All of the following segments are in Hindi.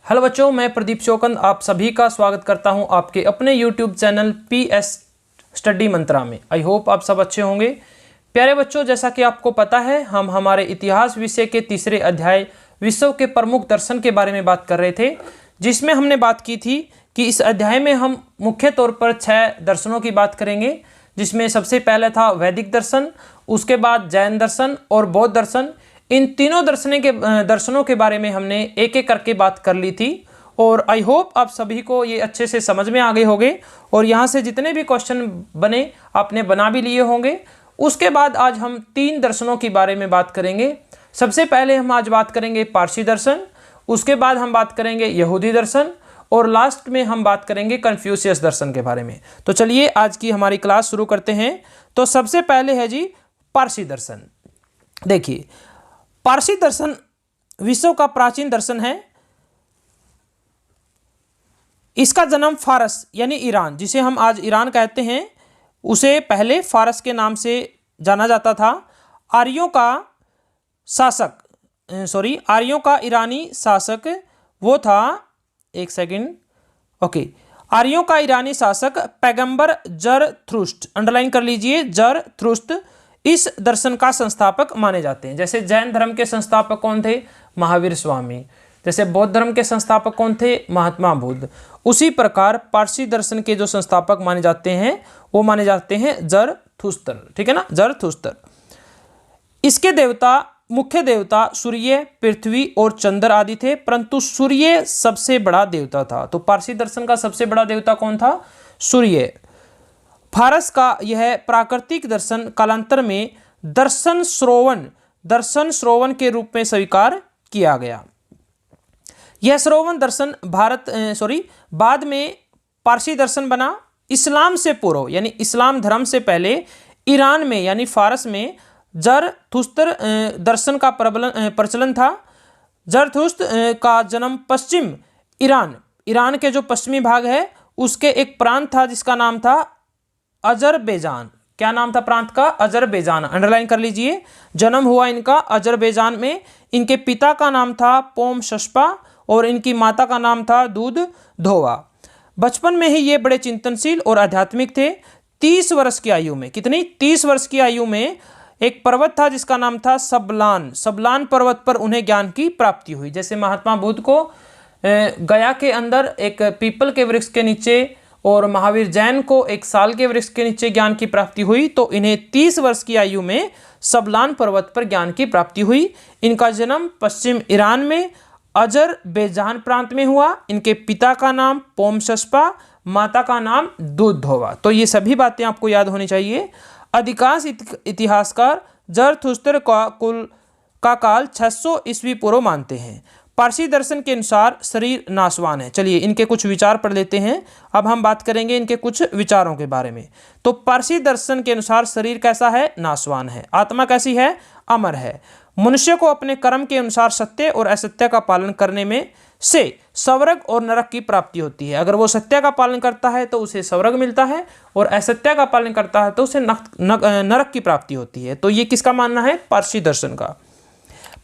हेलो बच्चों, मैं प्रदीप चौकंद आप सभी का स्वागत करता हूं आपके अपने YouTube चैनल PS स्टडी मंत्रा में। आई होप आप सब अच्छे होंगे। प्यारे बच्चों, जैसा कि आपको पता है, हम हमारे इतिहास विषय के तीसरे अध्याय विश्व के प्रमुख दर्शन के बारे में बात कर रहे थे, जिसमें हमने बात की थी कि इस अध्याय में हम मुख्य तौर पर 6 दर्शनों की बात करेंगे, जिसमें सबसे पहले था वैदिक दर्शन, उसके बाद जैन दर्शन और बौद्ध दर्शन। इन तीनों दर्शनों के बारे में हमने एक एक करके बात कर ली थी और आई होप आप सभी को ये अच्छे से समझ में आ गए होंगे और यहाँ से जितने भी क्वेश्चन बने आपने बना भी लिए होंगे। उसके बाद आज हम 3 दर्शनों के बारे में बात करेंगे। सबसे पहले हम आज बात करेंगे पारसी दर्शन, उसके बाद हम बात करेंगे यहूदी दर्शन और लास्ट में हम बात करेंगे कन्फ्यूशियस दर्शन के बारे में। तो चलिए आज की हमारी क्लास शुरू करते हैं। तो सबसे पहले है जी पारसी दर्शन। देखिए, पारसी दर्शन विश्व का प्राचीन दर्शन है। इसका जन्म फारस यानी ईरान, जिसे हम आज ईरान कहते हैं, उसे पहले फारस के नाम से जाना जाता था। आर्यों का ईरानी शासक वो था, आर्यों का ईरानी शासक पैगंबर जरथुष्ट्र, अंडरलाइन कर लीजिए, जरथुष्ट्र इस दर्शन का संस्थापक माने जाते हैं। जैसे जैन धर्म के संस्थापक कौन थे? महावीर स्वामी। जैसे बौद्ध धर्म के संस्थापक कौन थे? महात्मा बुद्ध। उसी प्रकार पारसी दर्शन के जो संस्थापक माने जाते हैं वो माने जाते हैं जरथुष्ट्र, ठीक है ना, जरथुष्ट्र। इसके मुख्य देवता सूर्य, पृथ्वी और चंद्र आदि थे, परंतु सूर्य सबसे बड़ा देवता था। तो पारसी दर्शन का सबसे बड़ा देवता कौन था? सूर्य। फारस का यह प्राकृतिक दर्शन कालांतर में दर्शन श्रोवन के रूप में स्वीकार किया गया। यह श्रोवन दर्शन बाद में पारसी दर्शन बना। इस्लाम से पूर्व यानी इस्लाम धर्म से पहले ईरान में यानी फारस में जरथुष्ट्र दर्शन का प्रचलन था। जरथुष्ट्र का जन्म पश्चिम ईरान के जो पश्चिमी भाग है उसके एक प्रांत था जिसका नाम था अजरबैजान। क्या नाम था प्रांत का? अजरबैजान, अंडरलाइन कर लीजिए। जन्म हुआ इनका अजरबैजान में। इनके पिता का नाम था पोमशस्पा और इनकी माता का नाम था दूधधोवा। बचपन में ही ये बड़े चिंतनशील और आध्यात्मिक थे। 30 वर्ष की आयु में, कितनी? 30 वर्ष की आयु में एक पर्वत था जिसका नाम था सबलान पर्वत पर उन्हें ज्ञान की प्राप्ति हुई। जैसे महात्मा बुद्ध को गया के अंदर एक पीपल के वृक्ष के नीचे और महावीर जैन को एक साल के वृक्ष के नीचे ज्ञान की प्राप्ति हुई, तो इन्हें 30 वर्ष की आयु में सबलान पर्वत पर ज्ञान की प्राप्ति हुई। इनका जन्म पश्चिम ईरान में अजरबैजान प्रांत में हुआ। इनके पिता का नाम पोमशस्पा, माता का नाम दूधधोवा। तो ये सभी बातें आपको याद होनी चाहिए। अधिकांश इतिहासकार जरथुष्ट्र का काल 600 ईस्वी पूर्व मानते हैं। पारसी दर्शन के अनुसार शरीर नाशवान है। चलिए इनके कुछ विचार पढ़ लेते हैं। अब हम बात करेंगे इनके कुछ विचारों के बारे में। तो पारसी दर्शन के अनुसार शरीर कैसा है? नाशवान है। आत्मा कैसी है? अमर है। मनुष्य को अपने कर्म के अनुसार सत्य और असत्य का पालन करने में से स्वर्ग और नरक की प्राप्ति होती है। अगर वो सत्य का पालन करता है तो उसे स्वर्ग मिलता है और असत्य का पालन करता है तो उसे नरक की प्राप्ति होती है। तो ये किसका मानना है? पारसी दर्शन का।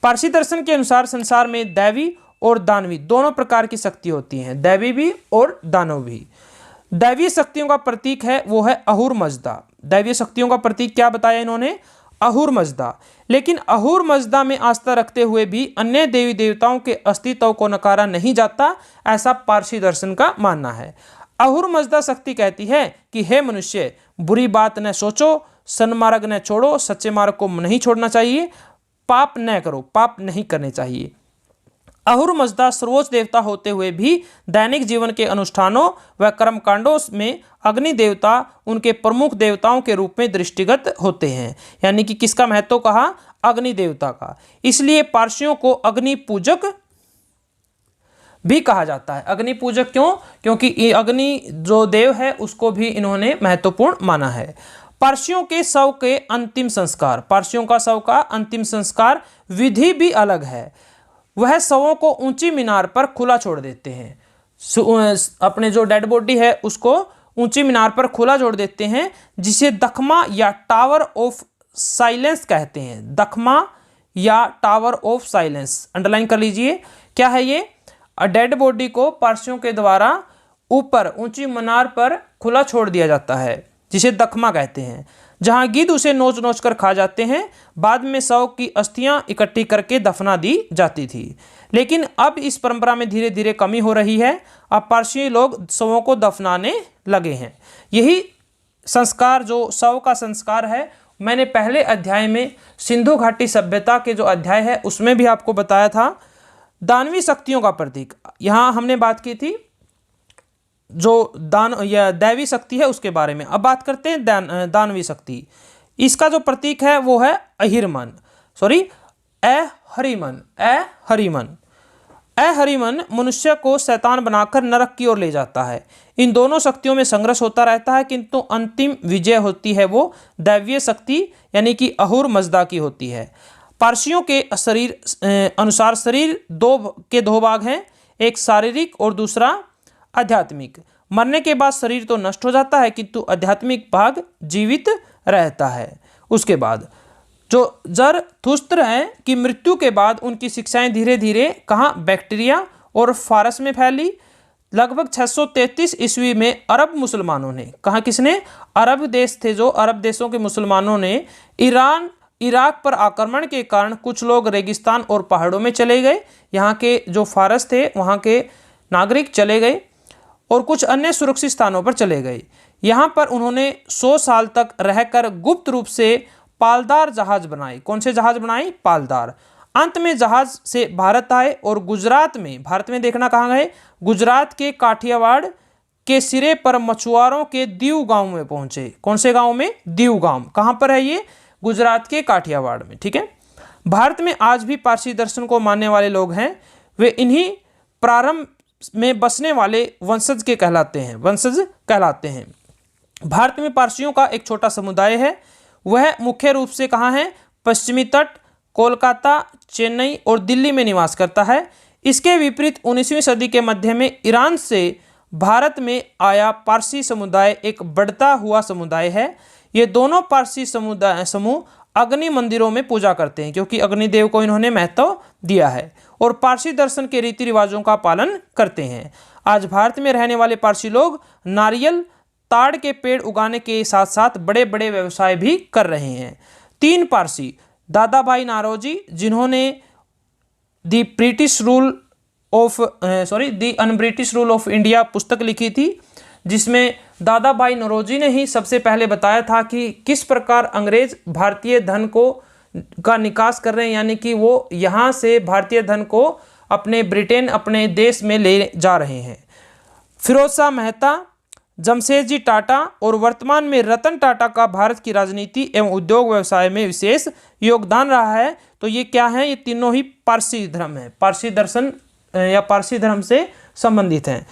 पारसी दर्शन के अनुसार संसार में दैवी और दानवी दोनों प्रकार की शक्ति होती हैं, दैवी भी और दानव भी। दैवीय शक्तियों का प्रतीक है वो है अहुर मजदा। दैवीय शक्तियों का प्रतीक क्या बताया इन्होंने? अहुर मजदा। लेकिन अहुर मजदा में आस्था रखते हुए भी अन्य देवी देवताओं के अस्तित्व को नकारा नहीं जाता, ऐसा पारसी दर्शन का मानना है। अहुर मजदा शक्ति कहती है कि हे मनुष्य, बुरी बात न सोचो, सन्मार्ग न छोड़ो, सच्चे मार्ग को नहीं छोड़ना चाहिए, पाप न करो, पाप नहीं करने चाहिए। अहुर मजदा सर्वोच्च देवता होते हुए भी दैनिक जीवन के अनुष्ठानों व कर्मकांडों में अग्नि देवता उनके प्रमुख देवताओं के रूप में दृष्टिगत होते हैं। यानी कि किसका महत्व कहा? अग्नि देवता का। इसलिए पारसियों को अग्नि पूजक भी कहा जाता है। अग्नि पूजक क्यों? क्योंकि अग्नि जो देव है उसको भी इन्होंने महत्वपूर्ण माना है। पारसियों के शव के अंतिम संस्कार, पारसियों का शव का अंतिम संस्कार विधि भी अलग है। वह शवों को ऊंची मीनार पर खुला छोड़ देते हैं। अपने जो डेड बॉडी है उसको ऊंची मीनार पर खुला छोड़ देते हैं, जिसे दखमा या टावर ऑफ साइलेंस कहते हैं। दखमा या टावर ऑफ साइलेंस, अंडरलाइन कर लीजिए। क्या है ये? डेड बॉडी को पारसियों के द्वारा ऊपर ऊंची मीनार पर खुला छोड़ दिया जाता है, जिसे दखमा कहते हैं, जहां गिद्ध उसे नोच नोच कर खा जाते हैं। बाद में शव की अस्थियां इकट्ठी करके दफना दी जाती थी। लेकिन अब इस परंपरा में धीरे धीरे कमी हो रही है। अब पारसी लोग शवों को दफनाने लगे हैं। यही संस्कार, जो शव का संस्कार है, मैंने पहले अध्याय में सिंधु घाटी सभ्यता के जो अध्याय है उसमें भी आपको बताया था। दानवी शक्तियों का प्रतीक, यहाँ हमने बात की थी जो दान या दैवी शक्ति है उसके बारे में। अब बात करते हैं दानवी शक्ति। इसका जो प्रतीक है वो है अहिरमन, अहरिमन। अहरिमन मनुष्य को शैतान बनाकर नरक की ओर ले जाता है। इन दोनों शक्तियों में संघर्ष होता रहता है, किंतु अंतिम विजय होती है वो दैवीय शक्ति यानी कि अहुर मजदा की होती है। पारसियों के शरीर अनुसार शरीर दो भाग हैं, एक शारीरिक और दूसरा आध्यात्मिक। मरने के बाद शरीर तो नष्ट हो जाता है, किंतु आध्यात्मिक भाग जीवित रहता है। उसके बाद जो ज़रथुस्त्र हैं कि मृत्यु के बाद उनकी शिक्षाएं धीरे धीरे कहाँ, बैक्टीरिया और फारस में फैली। लगभग 633 ईस्वी में अरब मुसलमानों ने, कहाँ किसने, अरब देश थे जो अरब देशों के मुसलमानों ने इराक पर आक्रमण के कारण कुछ लोग रेगिस्तान और पहाड़ों में चले गए। यहाँ के जो फारस थे वहाँ के नागरिक चले गए और कुछ अन्य सुरक्षित स्थानों पर चले गए। यहाँ पर उन्होंने 100 साल तक रहकर गुप्त रूप से पालदार जहाज बनाए। कौन से जहाज बनाए? पालदार। अंत में जहाज से भारत आए और भारत में देखना कहाँ गए, गुजरात के काठियावाड़ के सिरे पर मछुआरों के दीव गांव में पहुंचे। कौन से गांव में? दीव गांव। कहाँ पर है ये? गुजरात के काठियावाड़ में। ठीक है। भारत में आज भी पारसी दर्शन को मानने वाले लोग हैं। वे इन्हीं प्रारंभ में बसने वाले वंशज कहलाते हैं। भारत में पारसियों का एक छोटा समुदाय है। वह मुख्य रूप से कहाँ है? पश्चिमी तट, कोलकाता, चेन्नई और दिल्ली में निवास करता है। इसके विपरीत 19वीं सदी के मध्य में ईरान से भारत में आया पारसी समुदाय एक बढ़ता हुआ समुदाय है। ये दोनों पारसी समूह अग्नि मंदिरों में पूजा करते हैं, क्योंकि अग्निदेव को इन्होंने महत्व दिया है, और पारसी दर्शन के रीति रिवाजों का पालन करते हैं। आज भारत में रहने वाले पारसी लोग नारियल, ताड़ के पेड़ उगाने के साथ साथ बड़े बड़े व्यवसाय भी कर रहे हैं। 3 पारसी, दादाभाई नौरोजी, जिन्होंने दी अनब्रिटिश रूल ऑफ इंडिया पुस्तक लिखी थी, जिसमें दादाभाई नौरोजी ने ही सबसे पहले बताया था कि किस प्रकार अंग्रेज भारतीय धन का निकास कर रहे हैं, यानी कि वो यहाँ से भारतीय धन को अपने देश में ले जा रहे हैं। फिरोज शाह मेहता, जमशेदजी टाटा और वर्तमान में रतन टाटा का भारत की राजनीति एवं उद्योग व्यवसाय में विशेष योगदान रहा है। तो ये क्या है? ये तीनों ही पारसी धर्म है, पारसी दर्शन या पारसी धर्म से संबंधित हैं।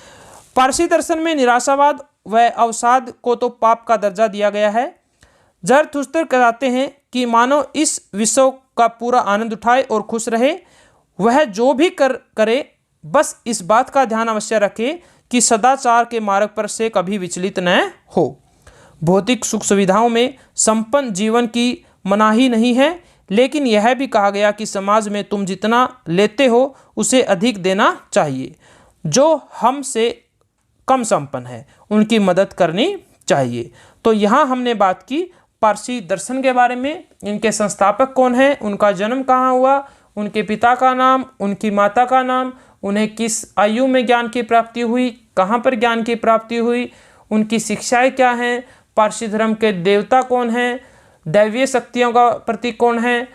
पारसी दर्शन में निराशावाद व अवसाद को तो पाप का दर्जा दिया गया है। ज़रथुस्त्र कहते हैं कि मानव इस विश्व का पूरा आनंद उठाए और खुश रहे। वह जो भी करे बस इस बात का ध्यान अवश्य रखे कि सदाचार के मार्ग पर से कभी विचलित न हो। भौतिक सुख सुविधाओं में संपन्न जीवन की मनाही नहीं है, लेकिन यह भी कहा गया कि समाज में तुम जितना लेते हो उसे अधिक देना चाहिए। जो हमसे कम संपन्न है उनकी मदद करनी चाहिए। तो यहाँ हमने बात की पारसी दर्शन के बारे में। इनके संस्थापक कौन हैं, उनका जन्म कहाँ हुआ, उनके पिता का नाम, उनकी माता का नाम, उन्हें किस आयु में ज्ञान की प्राप्ति हुई, कहाँ पर ज्ञान की प्राप्ति हुई, उनकी शिक्षाएं क्या हैं, पारसी धर्म के देवता कौन हैं, दैवीय शक्तियों का प्रतीक कौन है,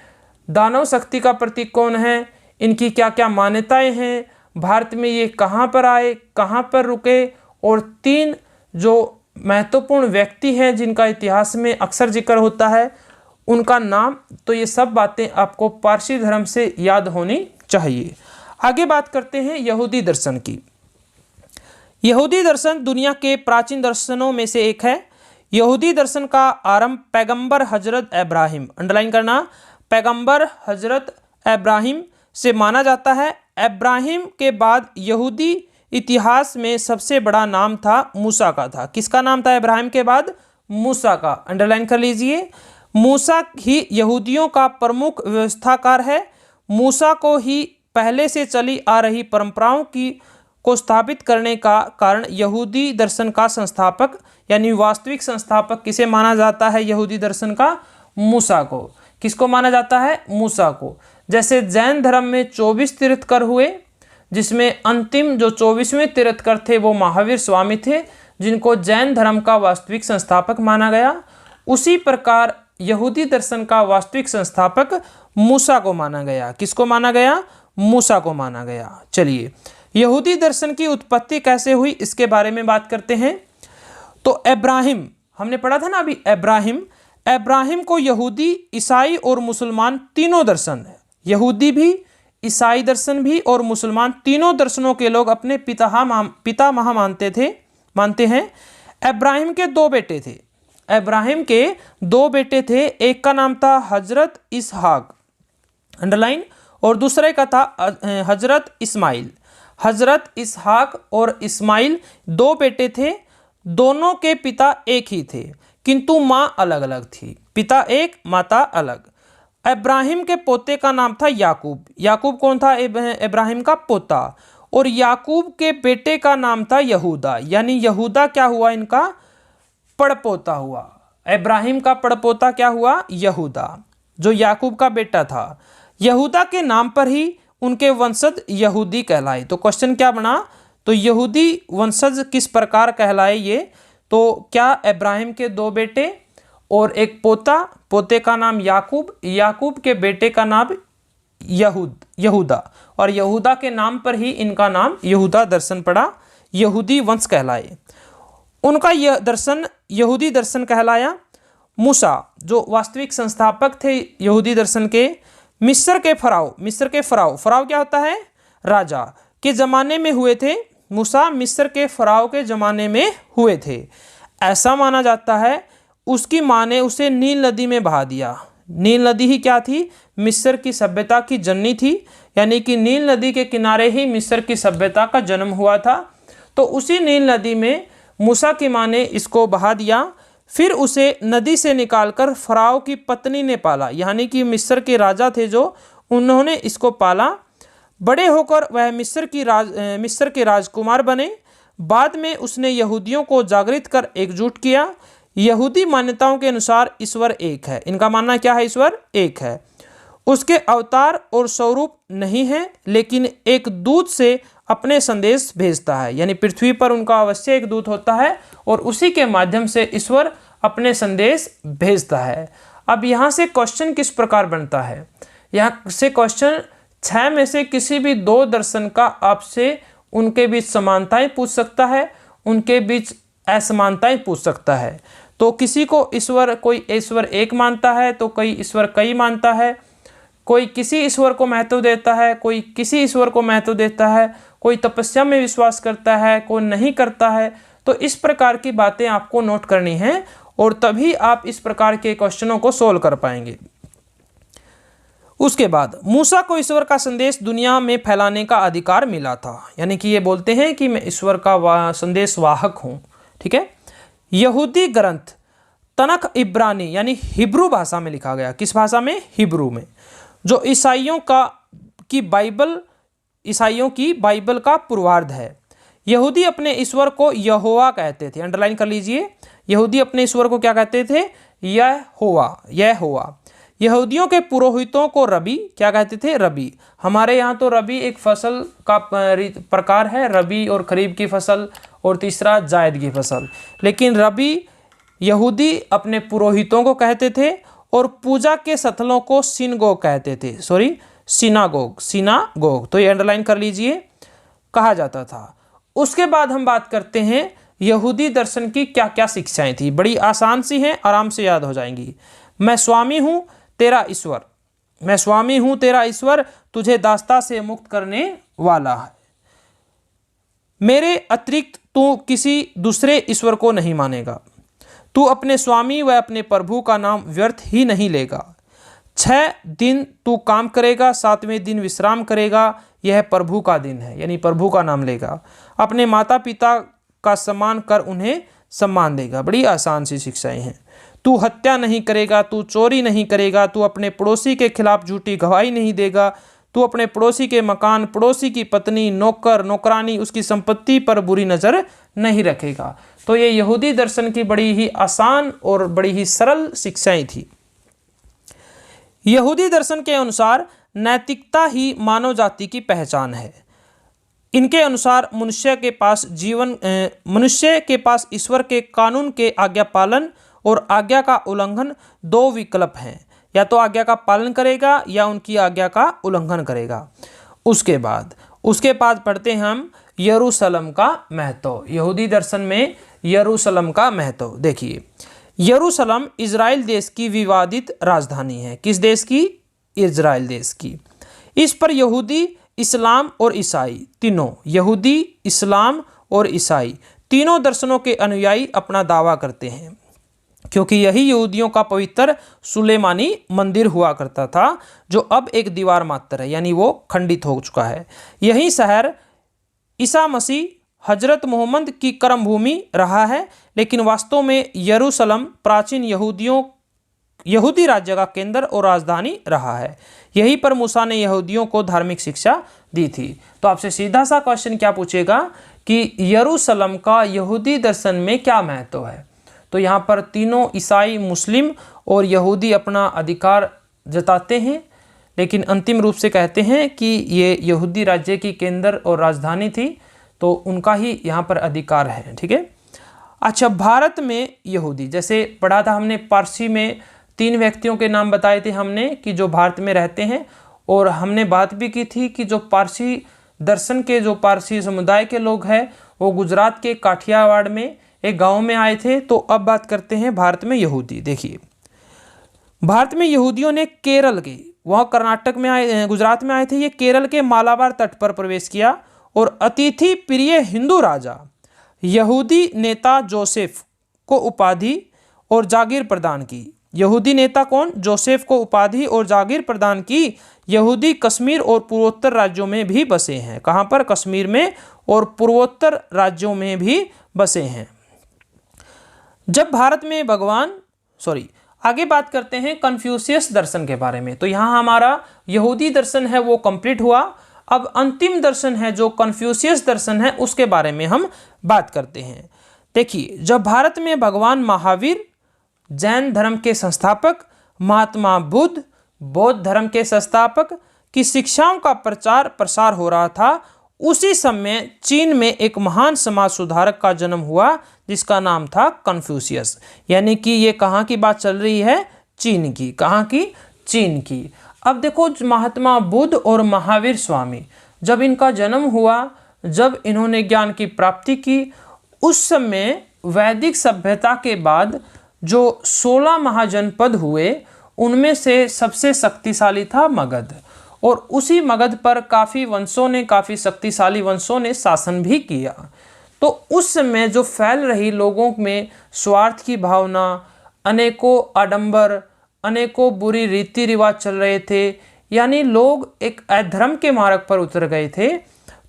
दानव शक्ति का प्रतीक कौन है, इनकी क्या क्या मान्यताएं हैं, भारत में ये कहाँ पर आए, कहाँ पर रुके, और 3 जो महत्वपूर्ण व्यक्ति हैं जिनका इतिहास में अक्सर जिक्र होता है, उनका नाम। तो ये सब बातें आपको पारसी धर्म से याद होनी चाहिए। आगे बात करते हैं यहूदी दर्शन की। यहूदी दर्शन दुनिया के प्राचीन दर्शनों में से एक है। यहूदी दर्शन का आरंभ पैगंबर हजरत इब्राहिम, अंडरलाइन करना, पैगंबर हजरत इब्राहिम से माना जाता है। इब्राहिम के बाद यहूदी इतिहास में सबसे बड़ा नाम था मूसा का था। किसका नाम था इब्राहिम के बाद? मूसा का, अंडरलाइन कर लीजिए। मूसा ही यहूदियों का प्रमुख व्यवस्थाकार है। मूसा को ही पहले से चली आ रही परंपराओं की को स्थापित करने का कारण यहूदी दर्शन का संस्थापक यानी वास्तविक संस्थापक किसे माना जाता है? यहूदी दर्शन का मूसा को। किसको माना जाता है? मूसा को। जैसे जैन धर्म में 24 तीर्थकर हुए, जिसमें अंतिम जो 24वें तीर्थकर थे वो महावीर स्वामी थे, जिनको जैन धर्म का वास्तविक संस्थापक माना गया। उसी प्रकार यहूदी दर्शन का वास्तविक संस्थापक मूसा को माना गया। किसको माना गया? मूसा को माना गया। चलिए, यहूदी दर्शन की उत्पत्ति कैसे हुई इसके बारे में बात करते हैं। तो अब्राहिम, हमने पढ़ा था ना अभी, अब्राहिम को यहूदी, ईसाई और मुसलमान तीनों दर्शन, यहूदी भी, ईसाई दर्शन भी और मुसलमान तीनों दर्शनों के लोग अपने पितामह मानते हैं। अब्राहिम के दो बेटे थे। अब्राहिम के दो बेटे थे, एक का नाम था हजरत इसहाक, अंडरलाइन, और दूसरे का था हजरत इस्माइल। हजरत इसहाक और इस्माइल दो बेटे थे। दोनों के पिता एक ही थे, किंतु माँ अलग अलग थी। पिता एक, माता अलग। अब्राहिम के पोते का नाम था याकूब। याकूब कौन था? अब्राहिम का पोता। और याकूब के बेटे का नाम था यहूदा, यानी यहूदा क्या हुआ? इनका पड़पोता हुआ। अब्राहिम का पड़पोता क्या हुआ? यहूदा, जो याकूब का बेटा था। यहूदा के नाम पर ही उनके वंशज यहूदी कहलाए। तो क्वेश्चन क्या बना? तो यहूदी वंशज किस प्रकार कहलाए ये? तो क्या अब्राहिम के दो बेटे और एक पोता, पोते का नाम याकूब, याकूब के बेटे का नाम यहूदा, और यहूदा के नाम पर ही इनका नाम यहूदा दर्शन पड़ा, यहूदी वंश कहलाए। उनका यह दर्शन यहूदी दर्शन कहलाया। मूसा जो वास्तविक संस्थापक थे यहूदी दर्शन के, मिस्र के फराव क्या होता है? राजा के ज़माने में हुए थे। मूसा मिस्र के फराव के ज़माने में हुए थे। ऐसा माना जाता है उसकी माँ ने उसे नील नदी में बहा दिया। नील नदी ही क्या थी? मिस्र की सभ्यता की जननी थी, यानी कि नील नदी के किनारे ही मिस्र की सभ्यता का जन्म हुआ था। तो उसी नील नदी में मूसा की माँ ने इसको बहा दिया। फिर उसे नदी से निकालकर फराव की पत्नी ने पाला, यानी कि मिस्र के राजा थे जो, उन्होंने इसको पाला। बड़े होकर वह मिस्र के राजकुमार बने। बाद में उसने यहूदियों को जागृत कर एकजुट किया। यहूदी मान्यताओं के अनुसार ईश्वर एक है। इनका मानना क्या है? ईश्वर एक है। उसके अवतार और स्वरूप नहीं है, लेकिन एक दूत से अपने संदेश भेजता है, यानी पृथ्वी पर उनका अवश्य एक दूत होता है और उसी के माध्यम से ईश्वर अपने संदेश भेजता है। अब यहाँ से क्वेश्चन किस प्रकार बनता है? यहाँ से क्वेश्चन 6 में से किसी भी 2 दर्शन का आपसे उनके बीच समानताएं पूछ सकता है, उनके बीच असमानताएं पूछ सकता है। तो किसी को कोई ईश्वर एक मानता है, तो कोई ईश्वर कई मानता है, कोई किसी ईश्वर को महत्व देता है, कोई किसी ईश्वर को महत्व देता है, कोई तपस्या में विश्वास करता है, कोई नहीं करता है। तो इस प्रकार की बातें आपको नोट करनी है और तभी आप इस प्रकार के क्वेश्चनों को सोल्व कर पाएंगे। उसके बाद मूसा को ईश्वर का संदेश दुनिया में फैलाने का अधिकार मिला था, यानी कि ये बोलते हैं कि मैं ईश्वर का संदेश वाहक हूँ। ठीक है। यहूदी ग्रंथ तनख इब्रानी यानी हिब्रू भाषा में लिखा गया। किस भाषा में? हिब्रू में। जो ईसाइयों की बाइबल का पूर्वार्ध है। यहूदी अपने ईश्वर को यहोवा कहते थे। अंडरलाइन कर लीजिए, यहूदी अपने ईश्वर को क्या कहते थे? यहोवा। यहूदियों के पुरोहितों को रबी क्या कहते थे? रबी। हमारे यहाँ तो रबी एक फसल का प्रकार है, रबी और खरीफ की फसल, और तीसरा जायद की फसल। लेकिन रबी यहूदी अपने पुरोहितों को कहते थे और पूजा के स्थलों को सिनागोग कहते थे। सिनागोग। तो ये अंडरलाइन कर लीजिए, कहा जाता था। उसके बाद हम बात करते हैं यहूदी दर्शन की क्या क्या शिक्षाएं थी। बड़ी आसान सी हैं, आराम से याद हो जाएंगी। मैं स्वामी हूँ तेरा ईश्वर, तुझे दासता से मुक्त करने वाला है। मेरे अतिरिक्त तू किसी दूसरे ईश्वर को नहीं मानेगा। तू अपने स्वामी व अपने प्रभु का नाम व्यर्थ ही नहीं लेगा। 6 दिन तू काम करेगा, 7वें दिन विश्राम करेगा, यह प्रभु का दिन है, यानी प्रभु का नाम लेगा। अपने माता पिता का सम्मान कर उन्हें सम्मान देगा। बड़ी आसान सी शिक्षाएं हैं। तू हत्या नहीं करेगा, तू चोरी नहीं करेगा, तू अपने पड़ोसी के खिलाफ झूठी गवाही नहीं देगा, तू अपने पड़ोसी के मकान, पड़ोसी की पत्नी, नौकर, नौकरानी, उसकी संपत्ति पर बुरी नज़र नहीं रखेगा। तो ये यहूदी दर्शन की बड़ी ही आसान और बड़ी ही सरल शिक्षाएं थी। यहूदी दर्शन के अनुसार नैतिकता ही मानव जाति की पहचान है। इनके अनुसार मनुष्य के पास ईश्वर के कानून के आज्ञा पालन और आज्ञा का उल्लंघन दो विकल्प हैं, या तो आज्ञा का पालन करेगा या उनकी आज्ञा का उल्लंघन करेगा। उसके बाद पढ़ते हैं हम यरूशलेम का महत्व। यहूदी दर्शन में यरूशलेम का महत्व देखिए, यरूशलेम इजराइल देश की विवादित राजधानी है। किस देश की? इजराइल देश की। इस पर यहूदी, इस्लाम और ईसाई तीनों, यहूदी, इस्लाम और ईसाई तीनों दर्शनों के अनुयायी अपना दावा करते हैं, क्योंकि यही यहूदियों का पवित्र सुलेमानी मंदिर हुआ करता था, जो अब एक दीवार मात्र है, यानी वो खंडित हो चुका है। यही शहर ईसा मसीह, हजरत मोहम्मद की कर्मभूमि रहा है, लेकिन वास्तव में यरूशलेम प्राचीन यहूदी राज्य का केंद्र और राजधानी रहा है। यहीं पर मूसा ने यहूदियों को धार्मिक शिक्षा दी थी। तो आपसे सीधा सा क्वेश्चन क्या पूछेगा कि यरूशलेम का यहूदी दर्शन में क्या महत्व है? तो यहाँ पर तीनों ईसाई, मुस्लिम और यहूदी अपना अधिकार जताते हैं, लेकिन अंतिम रूप से कहते हैं कि ये यहूदी राज्य की केंद्र और राजधानी थी, तो उनका ही यहाँ पर अधिकार है। ठीक है। अच्छा, भारत में यहूदी, जैसे पढ़ा था हमने, पारसी में 3 व्यक्तियों के नाम बताए थे हमने कि जो भारत में रहते हैं, और हमने बात भी की थी कि जो पारसी दर्शन के, जो पारसी समुदाय के लोग हैं, वो गुजरात के काठियावाड़ में एक गांव में आए थे। तो अब बात करते हैं भारत में यहूदी। देखिए, भारत में यहूदियों ने केरल के, वह कर्नाटक में आए, गुजरात में आए थे, ये केरल के मालाबार तट पर प्रवेश किया और अतिथि प्रिय हिंदू राजा यहूदी नेता जोसेफ को उपाधि और जागीर प्रदान की। यहूदी नेता कौन? जोसेफ को उपाधि और जागीर प्रदान की। यहूदी कश्मीर और पूर्वोत्तर राज्यों में भी बसे हैं। कहाँ पर? कश्मीर में और पूर्वोत्तर राज्यों में भी बसे हैं। जब भारत में आगे बात करते हैं कन्फ्यूशियस दर्शन के बारे में। तो यहाँ हमारा यहूदी दर्शन है वो कंप्लीट हुआ। अब अंतिम दर्शन है जो कन्फ्यूशियस दर्शन है, उसके बारे में हम बात करते हैं। देखिए, जब भारत में भगवान महावीर, जैन धर्म के संस्थापक, महात्मा बुद्ध, बौद्ध धर्म के संस्थापक की शिक्षाओं का प्रचार प्रसार हो रहा था, उसी समय चीन में एक महान समाज सुधारक का जन्म हुआ जिसका नाम था कन्फ्यूशियस। यानी कि ये कहाँ की बात चल रही है? चीन की। कहाँ की? चीन की। अब देखो, महात्मा बुद्ध और महावीर स्वामी, जब इनका जन्म हुआ, जब इन्होंने ज्ञान की प्राप्ति की, उस समय वैदिक सभ्यता के बाद जो 16 महाजनपद हुए, उनमें से सबसे शक्तिशाली था मगध, और उसी मगध पर काफ़ी शक्तिशाली वंशों ने शासन भी किया। तो उस समय जो फैल रही लोगों में स्वार्थ की भावना, अनेकों आडंबर, अनेकों बुरी रीति रिवाज चल रहे थे, यानी लोग एक अधर्म के मार्ग पर उतर गए थे।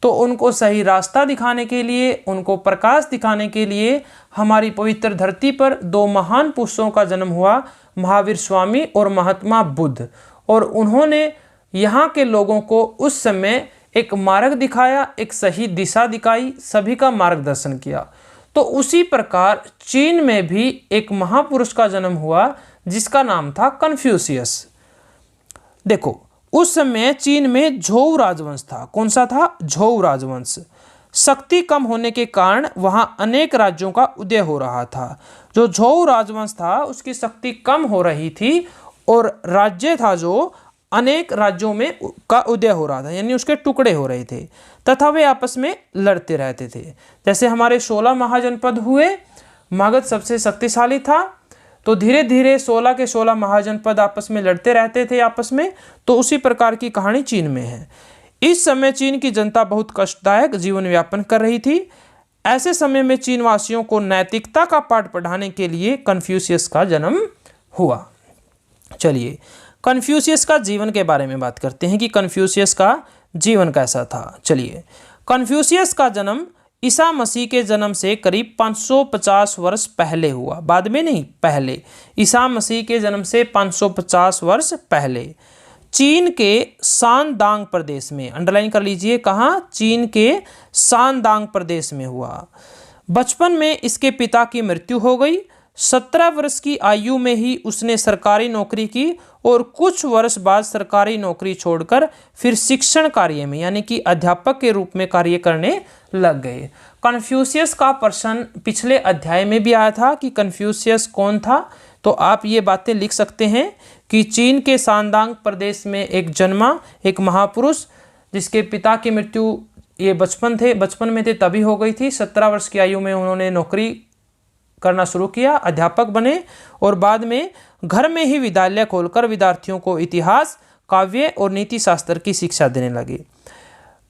तो उनको सही रास्ता दिखाने के लिए, उनको प्रकाश दिखाने के लिए हमारी पवित्र धरती पर 2 महान पुरुषों का जन्म हुआ, महावीर स्वामी और महात्मा बुद्ध। और उन्होंने यहाँ के लोगों को उस समय एक मार्ग दिखाया, एक सही दिशा दिखाई, सभी का मार्गदर्शन किया। तो उसी प्रकार चीन में भी एक महापुरुष का जन्म हुआ जिसका नाम था कन्फ्यूशियस। देखो, उस समय चीन में झोउ राजवंश था। कौन सा था? झोउ राजवंश। शक्ति कम होने के कारण वहां अनेक राज्यों का उदय हो रहा था। जो झोउ राजवंश था उसकी शक्ति कम हो रही थी, और राज्य था जो अनेक राज्यों में का उदय हो रहा था, यानी उसके टुकड़े हो रहे थे, तथा वे आपस में लड़ते रहते थे। जैसे हमारे 16 महाजनपद हुए, मगध सबसे शक्तिशाली था, तो धीरे धीरे 16 के 16 महाजनपद आपस में लड़ते रहते थे आपस में। तो उसी प्रकार की कहानी चीन में है। इस समय चीन की जनता बहुत कष्टदायक जीवन यापन कर रही थी। ऐसे समय में चीन वासियों को नैतिकता का पाठ पढ़ाने के लिए कन्फ्यूशियस का जन्म हुआ। चलिए, कन्फ्यूशियस का जीवन के बारे में बात करते हैं कि कन्फ्यूशियस का जीवन कैसा था। चलिए, कन्फ्यूशियस का जन्म ईसा मसीह के जन्म से करीब 550 वर्ष पहले हुआ, बाद में नहीं, पहले। ईसा मसीह के जन्म से 550 वर्ष पहले चीन के शानदांग प्रदेश में, अंडरलाइन कर लीजिए, कहाँ, चीन के शानदांग प्रदेश में हुआ। बचपन में इसके पिता की मृत्यु हो गई। 17 वर्ष की आयु में ही उसने सरकारी नौकरी की और कुछ वर्ष बाद सरकारी नौकरी छोड़कर फिर शिक्षण कार्य में यानी कि अध्यापक के रूप में कार्य करने लग गए। कन्फ्यूशियस का प्रश्न पिछले अध्याय में भी आया था कि कन्फ्यूशियस कौन था, तो आप ये बातें लिख सकते हैं कि चीन के शानदांग प्रदेश में एक महापुरुष जिसके पिता की मृत्यु ये बचपन में थे तभी हो गई थी। 17 वर्ष की आयु में उन्होंने नौकरी करना शुरू किया, अध्यापक बने और बाद में घर में ही विद्यालय खोलकर विद्यार्थियों को इतिहास, काव्य और नीति शास्त्र की शिक्षा देने लगे।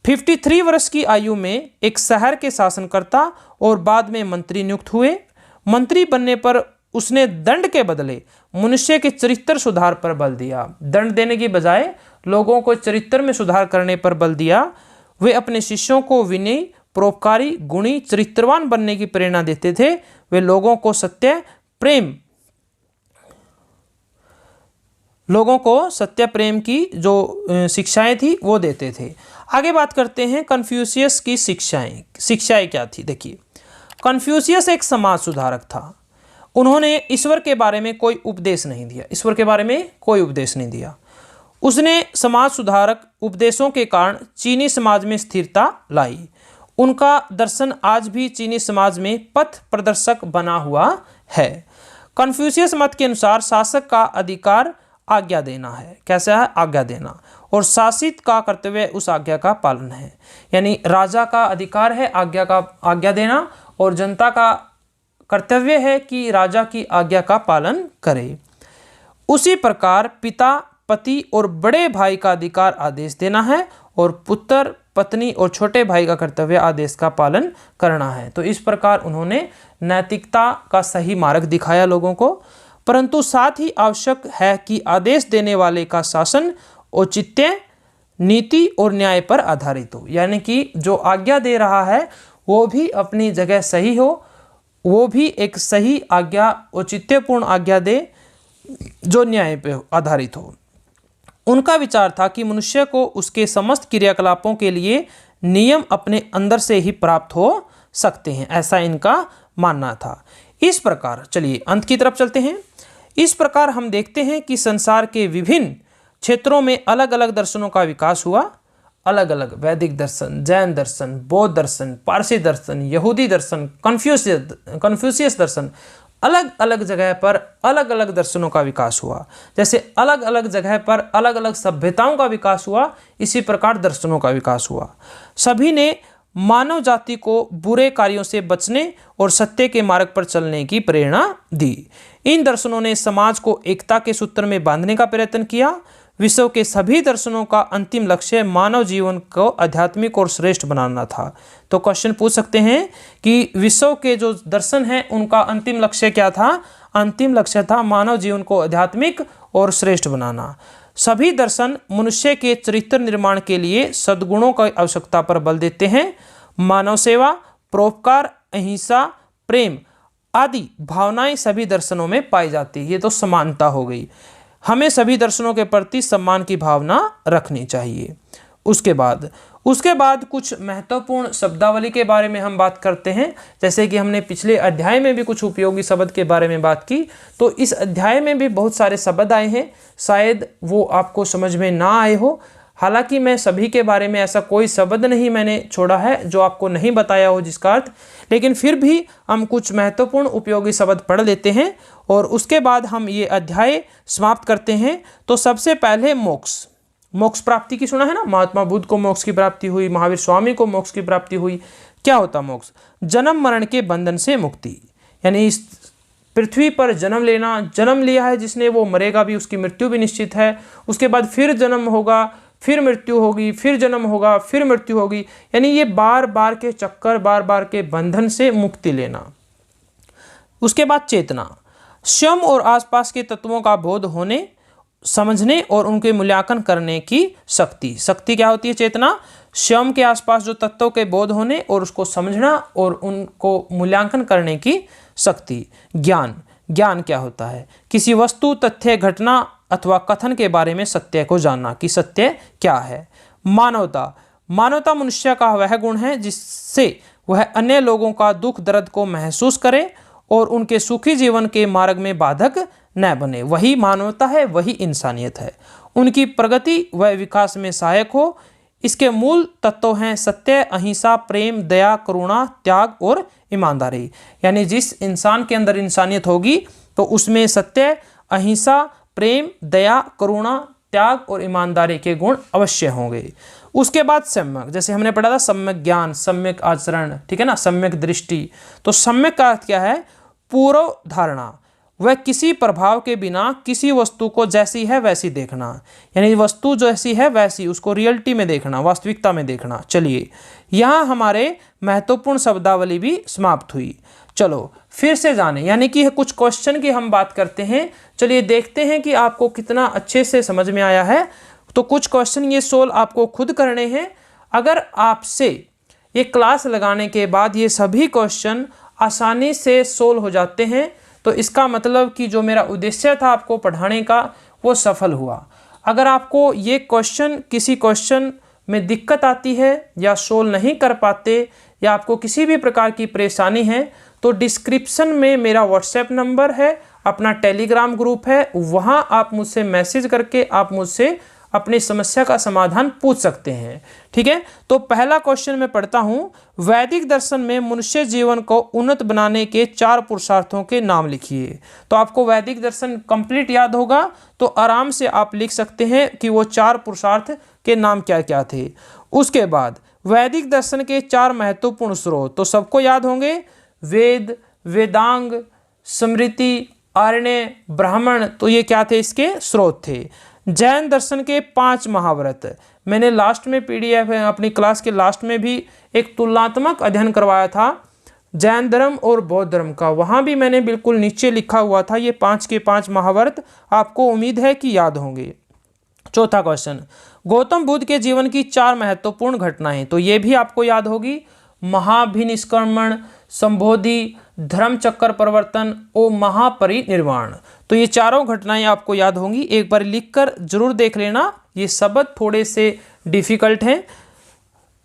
53 वर्ष की आयु में एक शहर के शासनकर्ता और बाद में मंत्री नियुक्त हुए। मंत्री बनने पर उसने दंड के बदले मनुष्य के चरित्र सुधार पर बल दिया। दंड देने की बजाय लोगों को चरित्र में सुधार करने पर बल दिया। वे अपने शिष्यों को विनयी, परोपकारी, गुणी, चरित्रवान बनने की प्रेरणा देते थे। वे लोगों को सत्य प्रेम की जो शिक्षाएं थी वो देते थे। आगे बात करते हैं कन्फ्यूशियस की शिक्षाएं क्या थी। देखिए, कन्फ्यूशियस एक समाज सुधारक था। उन्होंने ईश्वर के बारे में कोई उपदेश नहीं दिया। उसने समाज सुधारक उपदेशों के कारण चीनी समाज में स्थिरता लाई। उनका दर्शन आज भी चीनी समाज में पथ प्रदर्शक बना हुआ है। कन्फ्यूशियस मत के अनुसार शासक का अधिकार आज्ञा देना है। कैसा है? आज्ञा देना। और शासित का कर्तव्य उस आज्ञा का पालन है। यानी राजा का अधिकार है आज्ञा देना और जनता का कर्तव्य है कि राजा की आज्ञा का पालन करे। उसी प्रकार पिता, पति और बड़े भाई का अधिकार आदेश देना है और पुत्र, पत्नी और छोटे भाई का कर्तव्य आदेश का पालन करना है। तो इस प्रकार उन्होंने नैतिकता का सही मार्ग दिखाया लोगों को। परंतु साथ ही आवश्यक है कि आदेश देने वाले का शासन औचित्य, नीति और न्याय पर आधारित हो। यानी कि जो आज्ञा दे रहा है वो भी अपनी जगह सही हो, वो भी एक सही आज्ञा, औचित्यपूर्ण आज्ञा दे जो न्याय पर आधारित हो। उनका विचार था कि मनुष्य को उसके समस्त क्रियाकलापों के लिए नियम अपने अंदर से ही प्राप्त हो सकते हैं, ऐसा इनका मानना था। इस प्रकार चलिए अंत की तरफ चलते हैं। इस प्रकार हम देखते हैं कि संसार के विभिन्न क्षेत्रों में अलग अलग दर्शनों का विकास हुआ। अलग अलग वैदिक दर्शन, जैन दर्शन, बौद्ध दर्शन, पारसी दर्शन, यहूदी दर्शन, कन्फ्यूशियस दर्शन, अलग अलग जगह पर अलग अलग दर्शनों का विकास हुआ। जैसे अलग अलग जगह पर अलग अलग सभ्यताओं का विकास हुआ, इसी प्रकार दर्शनों का विकास हुआ। सभी ने मानव जाति को बुरे कार्यों से बचने और सत्य के मार्ग पर चलने की प्रेरणा दी। इन दर्शनों ने समाज को एकता के सूत्र में बांधने का प्रयत्न किया। विश्व के सभी दर्शनों का अंतिम लक्ष्य मानव जीवन को आध्यात्मिक और श्रेष्ठ बनाना था। तो क्वेश्चन पूछ सकते हैं कि विश्व के जो दर्शन हैं उनका अंतिम लक्ष्य क्या था? अंतिम लक्ष्य था मानव जीवन को आध्यात्मिक और श्रेष्ठ बनाना। सभी दर्शन मनुष्य के चरित्र निर्माण के लिए सद्गुणों की आवश्यकता पर बल देते हैं। मानव सेवा, परोपकार, अहिंसा, प्रेम आदि भावनाएं सभी दर्शनों में पाई जाती है। ये तो समानता हो गई। हमें सभी दर्शनों के प्रति सम्मान की भावना रखनी चाहिए। उसके बाद कुछ महत्वपूर्ण शब्दावली के बारे में हम बात करते हैं। जैसे कि हमने पिछले अध्याय में भी कुछ उपयोगी शब्द के बारे में बात की, तो इस अध्याय में भी बहुत सारे शब्द आए हैं। शायद वो आपको समझ में ना आए हो। हालांकि मैं सभी के बारे में ऐसा कोई शब्द नहीं मैंने छोड़ा है जो आपको नहीं बताया हो जिसका अर्थ, लेकिन फिर भी हम कुछ महत्वपूर्ण उपयोगी शब्द पढ़ लेते हैं और उसके बाद हम ये अध्याय समाप्त करते हैं। तो सबसे पहले मोक्ष प्राप्ति की सुना है ना। महात्मा बुद्ध को मोक्ष की प्राप्ति हुई, महावीर स्वामी को मोक्ष की प्राप्ति हुई। क्या होता मोक्ष? जन्म मरण के बंधन से मुक्ति। यानी इस पृथ्वी पर जन्म लिया है जिसने, वो मरेगा भी, उसकी मृत्यु भी निश्चित है। उसके बाद फिर जन्म होगा, फिर मृत्यु होगी, फिर जन्म होगा, फिर मृत्यु होगी। यानी ये बार बार के चक्कर, बार बार के बंधन से मुक्ति लेना। उसके बाद चेतना, स्वयं और आसपास के तत्वों का बोध होने, समझने और उनके मूल्यांकन करने की शक्ति क्या होती है? चेतना। स्वयं के आसपास जो तत्वों के बोध होने और उसको समझना और उनको मूल्यांकन करने की शक्ति। ज्ञान क्या होता है? किसी वस्तु, तथ्य, घटना अथवा कथन के बारे में सत्य को जानना कि सत्य क्या है। मानवता, मानवता मनुष्य का वह गुण है जिससे वह अन्य लोगों का दुख दर्द को महसूस करे और उनके सुखी जीवन के मार्ग में बाधक न बने। वही मानवता है, वही इंसानियत है। उनकी प्रगति व विकास में सहायक हो। इसके मूल तत्व हैं सत्य, अहिंसा, प्रेम, दया, करुणा, त्याग और ईमानदारी। यानी जिस इंसान के अंदर इंसानियत होगी तो उसमें सत्य, अहिंसा, प्रेम, दया, करुणा, त्याग और ईमानदारी के गुण अवश्य होंगे। उसके बाद सम्यक, जैसे हमने पढ़ा था सम्यक ज्ञान, सम्यक आचरण, ठीक है ना, सम्यक दृष्टि। तो सम्यक का अर्थ क्या है? पूर्व धारणा, वह किसी प्रभाव के बिना किसी वस्तु को जैसी है वैसी देखना, यानी वस्तु जैसी है वैसी उसको रियलिटी में देखना, वास्तविकता में देखना। चलिए यहाँ हमारे महत्वपूर्ण शब्दावली भी समाप्त हुई। चलो फिर से जाने, यानी कि कुछ क्वेश्चन की हम बात करते हैं। चलिए देखते हैं कि आपको कितना अच्छे से समझ में आया है। तो कुछ क्वेश्चन ये सोल्व आपको खुद करने हैं। अगर आपसे ये क्लास लगाने के बाद ये सभी क्वेश्चन आसानी से सोल्व हो जाते हैं तो इसका मतलब कि जो मेरा उद्देश्य था आपको पढ़ाने का वो सफल हुआ। अगर आपको ये क्वेश्चन, किसी क्वेश्चन में दिक्कत आती है या सोल्व नहीं कर पाते या आपको किसी भी प्रकार की परेशानी है तो डिस्क्रिप्शन में मेरा व्हाट्सएप नंबर है, अपना टेलीग्राम ग्रुप है, वहाँ आप मुझसे मैसेज करके आप मुझसे अपनी समस्या का समाधान पूछ सकते हैं। ठीक है, तो पहला क्वेश्चन मैं पढ़ता हूँ। वैदिक दर्शन में मनुष्य जीवन को उन्नत बनाने के 4 पुरुषार्थों के नाम लिखिए। तो आपको वैदिक दर्शन कंप्लीट याद होगा तो आराम से आप लिख सकते हैं कि वो 4 पुरुषार्थ के नाम क्या क्या थे। उसके बाद वैदिक दर्शन के 4 महत्वपूर्ण स्रोत तो सबको याद होंगे, वेद, वेदांग, स्मृति, आरण्य, ब्राह्मण। तो ये क्या थे? इसके स्रोत थे। जैन दर्शन के 5 महाव्रत, मैंने लास्ट में पीडीएफ अपनी क्लास के लास्ट में भी एक तुलनात्मक अध्ययन करवाया था जैन धर्म और बौद्ध धर्म का, वहाँ भी मैंने बिल्कुल नीचे लिखा हुआ था ये 5 के 5 महाव्रत, आपको उम्मीद है कि याद होंगे। चौथा क्वेश्चन, गौतम बुद्ध के जीवन की 4 महत्वपूर्ण घटनाएं, तो ये भी आपको याद होगी, महाभिनिष्क्रमण, संबोधि, धर्म चक्र परिवर्तन और महापरिनिर्वाण। तो ये चारों घटनाएं आपको याद होंगी। एक बार लिखकर जरूर देख लेना, ये शब्द थोड़े से डिफिकल्ट हैं।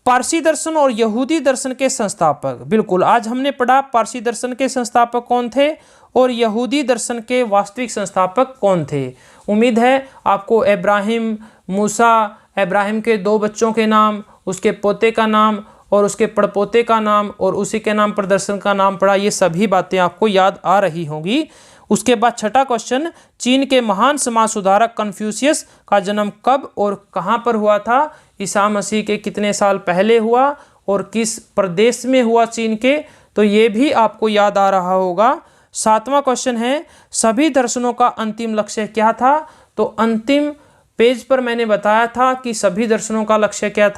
पारसी दर्शन और यहूदी दर्शन के संस्थापक, बिल्कुल आज हमने पढ़ा पारसी दर्शन के संस्थापक कौन थे और यहूदी दर्शन के वास्तविक संस्थापक कौन थे। उम्मीद है आपको इब्राहिम, मूसा, इब्राहिम के 2 बच्चों के नाम, उसके पोते का नाम और उसके पड़पोते का नाम और उसी के नाम पर दर्शन का नाम पड़ा, ये सभी बातें आपको याद आ रही होंगी। उसके बाद छठा क्वेश्चन, चीन के महान समाज सुधारक कन्फ्यूशियस का जन्म कब और कहाँ पर हुआ था? ईसा मसीह के कितने साल पहले हुआ और किस प्रदेश में हुआ चीन के? तो ये भी आपको याद आ रहा होगा। 7वां क्वेश्चन है, सभी दर्शनों का अंतिम लक्ष्य क्या था? तो अंतिम पेज पर मैंने बताया था कि सभी दर्शनों का लक्ष्य क्या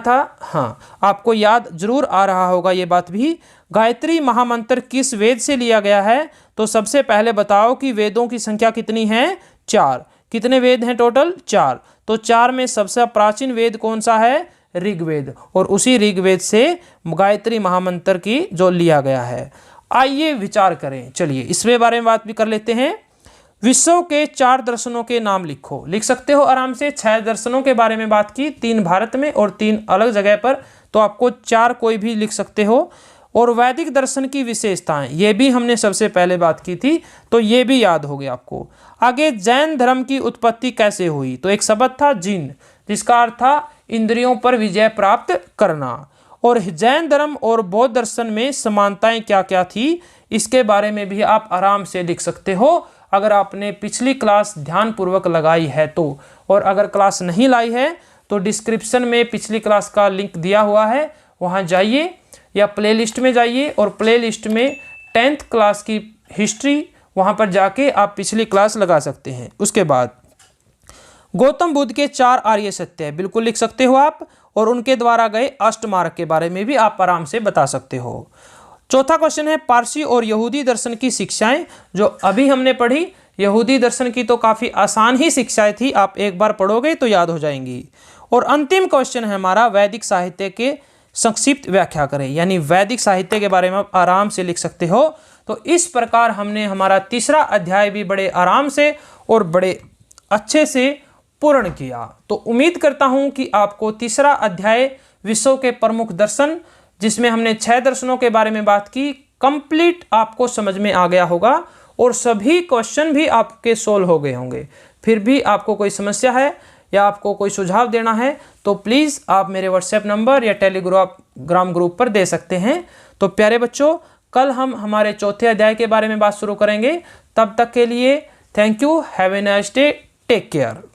था। हाँ, आपको याद जरूर आ रहा होगा ये बात भी। गायत्री महामंत्र किस वेद से लिया गया है? तो सबसे पहले बताओ कि वेदों की संख्या कितनी है? 4। कितने वेद हैं टोटल? 4। तो 4 में सबसे प्राचीन वेद कौन सा है? ऋग्वेद, और उसी ऋग्वेद से गायत्री महामंत्र की जो लिया गया है। आइए विचार करें, चलिए इसके बारे में बात भी कर लेते हैं। विश्व के 4 दर्शनों के नाम लिखो। लिख सकते हो आराम से। 6 दर्शनों के बारे में बात की, 3 भारत में और 3 अलग जगह पर, तो आपको 4 कोई भी लिख सकते हो। और वैदिक दर्शन की विशेषताएं, ये भी हमने सबसे पहले बात की थी, तो ये भी याद हो गया आपको। आगे जैन धर्म की उत्पत्ति कैसे हुई? तो एक शब्द था जिन, जिसका अर्थ था इंद्रियों पर विजय प्राप्त करना। और जैन धर्म और बौद्ध दर्शन में समानताएं क्या क्या थी, इसके बारे में भी आप आराम से लिख सकते हो अगर आपने पिछली क्लास ध्यानपूर्वक लगाई है तो। और अगर क्लास नहीं लाई है तो डिस्क्रिप्शन में पिछली क्लास का लिंक दिया हुआ है, वहाँ जाइए या प्लेलिस्ट में जाइए और प्लेलिस्ट में 10th क्लास की हिस्ट्री, वहाँ पर जाके आप पिछली क्लास लगा सकते हैं। उसके बाद गौतम बुद्ध के 4 आर्य सत्य, बिल्कुल लिख सकते हो आप, और उनके द्वारा गए अष्टमार्ग के बारे में भी आप आराम से बता सकते हो। चौथा क्वेश्चन है, पारसी और यहूदी दर्शन की शिक्षाएं, जो अभी हमने पढ़ी। यहूदी दर्शन की तो काफ़ी आसान ही शिक्षाएं थी, आप एक बार पढ़ोगे तो याद हो जाएंगी। और अंतिम क्वेश्चन है हमारा, वैदिक साहित्य के संक्षिप्त व्याख्या करें, यानी वैदिक साहित्य के बारे में आप आराम से लिख सकते हो। तो इस प्रकार हमने हमारा तीसरा अध्याय भी बड़े आराम से और बड़े अच्छे से पूर्ण किया। तो उम्मीद करता हूं कि आपको तीसरा अध्याय विश्व के प्रमुख दर्शन, जिसमें हमने 6 दर्शनों के बारे में बात की, कंप्लीट आपको समझ में आ गया होगा और सभी क्वेश्चन भी आपके सोल्व हो गए होंगे। फिर भी आपको कोई समस्या है या आपको कोई सुझाव देना है तो प्लीज़ आप मेरे व्हाट्सएप नंबर या टेलीग्राम ग्रुप पर दे सकते हैं। तो प्यारे बच्चों, कल हम हमारे चौथे अध्याय के बारे में बात शुरू करेंगे। तब तक के लिए thank you, have a nice day, take care.